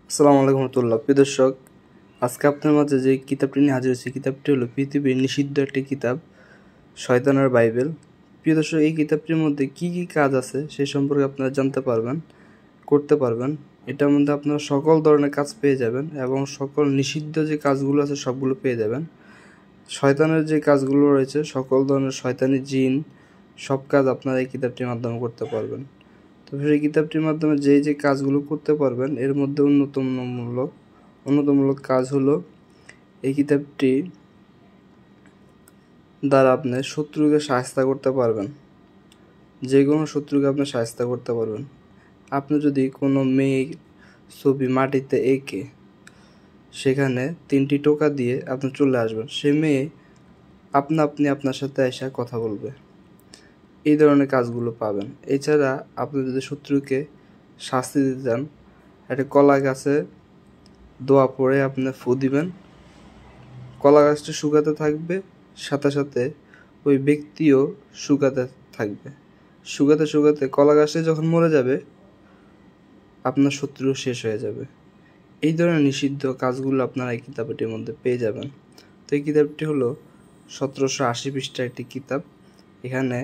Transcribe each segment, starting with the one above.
আসসালামু আলাইকুম রহমতুল্লাহ। প্রিয় দর্শক, আজকে আপনার মাঝে যে কিতাবটি নিয়ে হাজির হয়েছি, কিতাবটি হলো পৃথিবীর নিষিদ্ধ একটি কিতাব, শয়তানের বাইবেল। প্রিয় দর্শক, এই কিতাবটির মধ্যে কি কি কাজ আছে সেই সম্পর্কে আপনারা জানতে পারবেন, করতে পারবেন। এটার মধ্যে আপনারা সকল ধরনের কাজ পেয়ে যাবেন এবং সকল নিষিদ্ধ যে কাজগুলো আছে সবগুলো পেয়ে যাবেন। শয়তানের যে কাজগুলো রয়েছে, সকল ধরনের শয়তানি জিন সব কাজ আপনারা এই কিতাবটির মাধ্যমে করতে পারবেন। তো সেই কিতাবটির মাধ্যমে যে কাজগুলো করতে পারবেন, এর মধ্যে অন্যতমূলক কাজ হলো এই কিতাবটি দ্বারা আপনি শত্রুকে শায়েস্তা করতে পারবেন। যে কোনো শত্রুকে আপনি শায়েস্তা করতে পারবেন। আপনি যদি কোনো মেয়ের ছবি মাটিতে এঁকে সেখানে 3টি টোকা দিয়ে আপনি চলে আসবেন, সে মেয়ে আপনি আপনার সাথে এসে কথা বলবে। এই ধরনের কাজগুলো পাবেন। এছাড়া আপনি যদি শত্রুকে শাস্তি দিতে চান, একটা কলা গাছে দোয়া পড়ে আপনি ফু দিবেন, কলা গাছটা শুকাতে থাকবে, সাথে সাথে ওই ব্যক্তিও শুকাতে থাকবে। শুকাতে শুকাতে কলা গাছটা যখন মরে যাবে, আপনার শত্রু শেষ হয়ে যাবে। এই ধরনের নিষিদ্ধ কাজগুলো আপনারা এই কিতাবটির মধ্যে পেয়ে যাবেন। তো এই কিতাবটি হলো 1780 পৃষ্ঠার একটি কিতাব। এখানে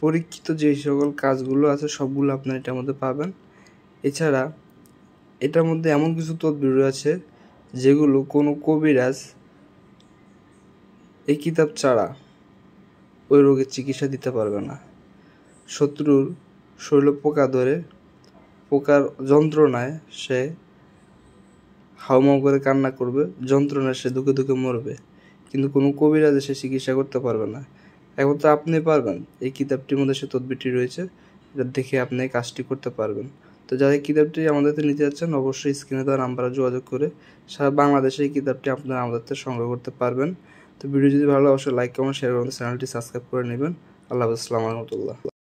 পরীক্ষিত যে সকল কাজগুলো আছে সবগুলো আপনারা এটার মধ্যে পাবেন। এছাড়া এটার মধ্যে এমন কিছু তদবির রয়েছে যেগুলো কোনো কবিরাজ এই কিতাব ছাড়া ওই রোগের চিকিৎসা দিতে পারবে না। শত্রুর শরীরে পোকা ধরে, পোকার যন্ত্রণায় সে হাউমাউ করে কান্না করবে, যন্ত্রণায় সে দুঃখে দুঃখে মরবে, কিন্তু কোনো কবিরাজে সে চিকিৎসা করতে পারবে না। এখন তো আপনি পারবেন। এই কিতাবটির মধ্যে সে তদবিরটি রয়েছে, এটা দেখে আপনি এই কাজটি করতে পারবেন। তো যারা এই কিতাবটি আমাদের থেকে নিতে যাচ্ছেন, অবশ্যই স্ক্রিনে দেওয়া নাম্বারে যোগাযোগ করে সারা বাংলাদেশে এই কিতাবটি আপনারা আমাদের থেকে সংগ্রহ করতে পারবেন। তো ভিডিও যদি ভালো লাগে অবশ্যই লাইক, কমেন্ট, শেয়ার করুন, চ্যানেলটি সাবস্ক্রাইব করে নেবেন। আল্লাহ হাফেজ, আসসালামু আলাইকুম।